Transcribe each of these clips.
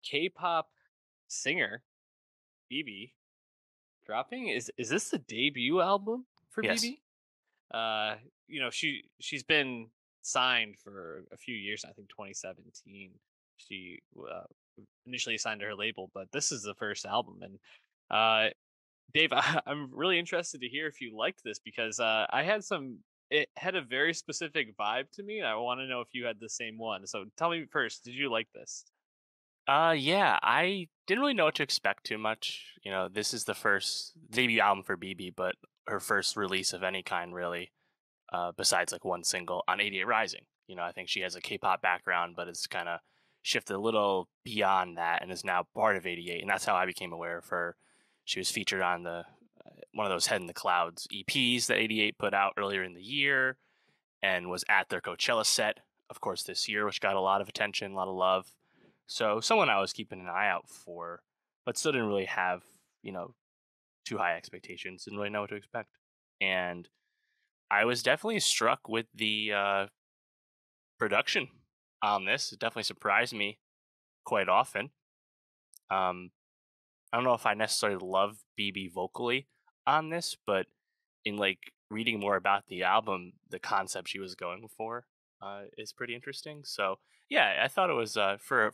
K-pop singer Bibi dropping. Is this the debut album for Yes. Bibi? Uh, she's been signed for a few years. I think 2017. She initially signed to her label, but this is the first album. And uh, Dave, I'm really interested to hear if you liked this because I had some. It had a very specific vibe to me. And I want to know if you had the same one. So tell me first, did you like this? Yeah, I didn't really know what to expect too much. This is the first debut album for BB, but her first release of any kind, really, besides like one single on 88 Rising. I think she has a K-pop background, but it's kind of shifted a little beyond that and is now part of 88. And that's how I became aware of her. She was featured on the one of those Head in the Clouds EPs that 88 put out earlier in the year, and was at their Coachella set, of course, this year, which got a lot of attention, a lot of love. So someone I was keeping an eye out for, but still didn't really have, too high expectations, didn't really know what to expect. And I was definitely struck with the production on this. It definitely surprised me quite often. Um, I don't know if I necessarily love BB vocally on this, but in like reading more about the album, the concept she was going for is pretty interesting. So yeah, I thought it was for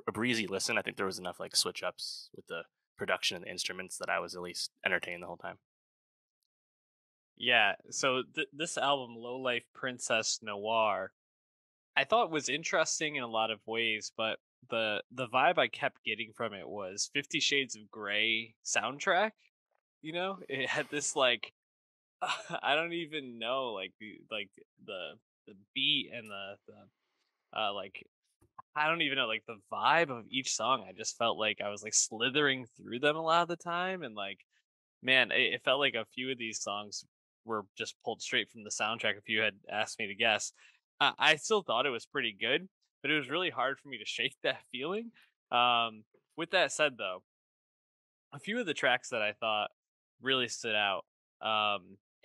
a breezy listen. I think there was enough like switch ups with the production and the instruments that I was at least entertained the whole time. Yeah. So this album, Lowlife Princess Noir, I thought was interesting in a lot of ways, but the vibe I kept getting from it was 50 Shades of Grey soundtrack. It had this like I don't even know like the beat and the like I don't even know like the vibe of each song. I just felt like I was like slithering through them a lot of the time, and like man, it felt like a few of these songs were just pulled straight from the soundtrack. If you had asked me to guess, I still thought it was pretty good, but it was really hard for me to shake that feeling. With that said, though, a few of the tracks that I thought really stood out.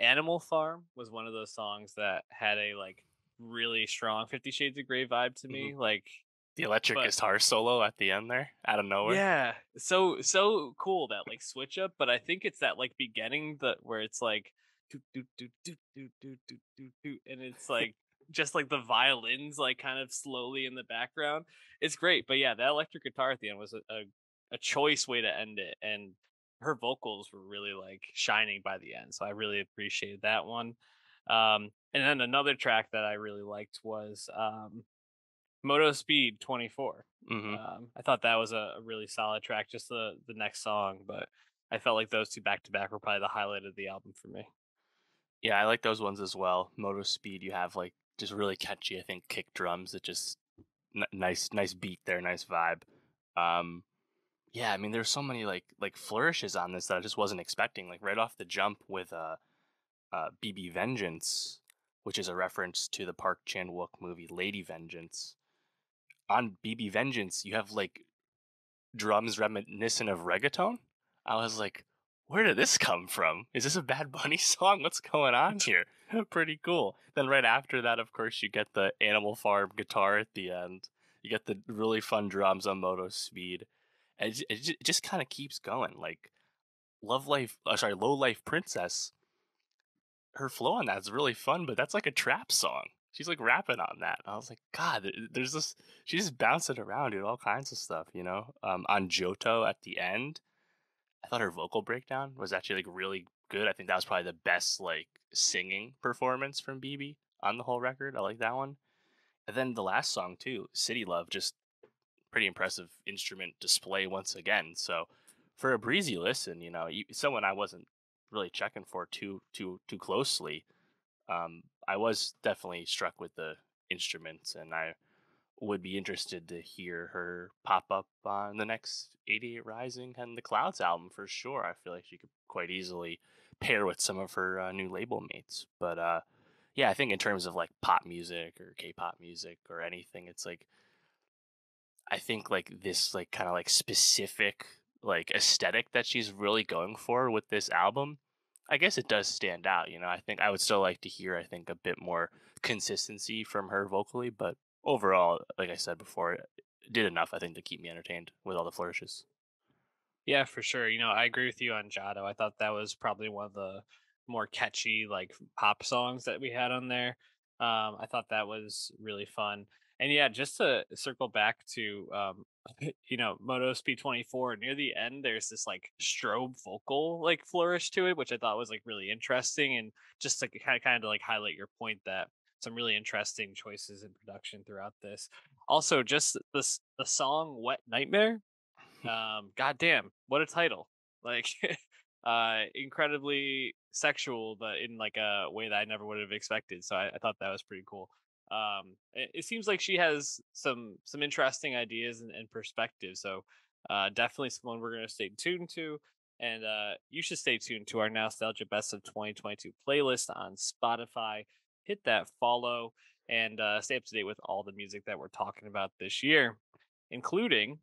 Animal Farm was one of those songs that had a like really strong 50 Shades of Grey vibe to Hmm. me. Like, The electric but guitar solo at the end there, out of nowhere. yeah, so cool that like switch up, but I think it's that like beginning that where it's like do do do do do do do do do, and it's like just like the violins like kind of slowly in the background. It's great, but yeah, that electric guitar at the end was a choice way to end it, and her vocals were really like shining by the end, so I really appreciated that one. And then another track that I really liked was Moto Speed 24. Hmm. I thought that was a really solid track, just the next song, but I felt like those two back to back were probably the highlight of the album for me. Yeah, I like those ones as well. Moto Speed, you have like just really catchy, I think, kick drums that just nice beat there, nice vibe. Um, Yeah, I mean, there's so many like flourishes on this that I just wasn't expecting. Like right off the jump with BB Vengeance, which is a reference to the Park Chan Wook movie Lady Vengeance. On BB Vengeance, you have like drums reminiscent of reggaeton. I was like, where did this come from? Is this a Bad Bunny song? What's going on here? Pretty cool. Then right after that, of course, you get the Animal Farm guitar at the end. You get the really fun drums on Moto Speed. And it just kind of keeps going. Like Low Life Princess, her flow on that is really fun, but that's like a trap song. She's like rapping on that. I was like, God, there's this. She's just bouncing around, doing all kinds of stuff. On Johto at the end, I thought her vocal breakdown was actually like really good. I think that was probably the best like singing performance from BB on the whole record. I like that one. And then the last song too, City Love, just pretty impressive instrument display once again. So for a breezy listen, someone I wasn't really checking for too closely. I was definitely struck with the instruments, and I would be interested to hear her pop up on the next 88 Rising and the Clouds album for sure. I feel like she could quite easily pair with some of her new label mates. But yeah, I think in terms of like pop music or K-pop music or anything, it's like I think like this like kind of like specific like aesthetic that she's really going for with this album. I guess it does stand out, I think I would still like to hear I think a bit more consistency from her vocally, but overall, like I said before, did enough, I think, to keep me entertained with all the flourishes. Yeah, for sure. I agree with you on Jado. I thought that was probably one of the more catchy like pop songs that we had on there. I thought that was really fun. And yeah, just to circle back to Moto Speed 24 near the end, there's this like strobe vocal like flourish to it, which I thought was like really interesting. And just to kind of like highlight your point that some really interesting choices in production throughout this. Also, just the song "Wet Nightmare." Goddamn, what a title! Like, incredibly sexual, but in like a way that I never would have expected. So I thought that was pretty cool. It seems like she has some interesting ideas and perspectives. So definitely someone we're gonna stay tuned to. And you should stay tuned to our Nostalgia Best of 2022 playlist on Spotify. Hit that follow and stay up to date with all the music that we're talking about this year, including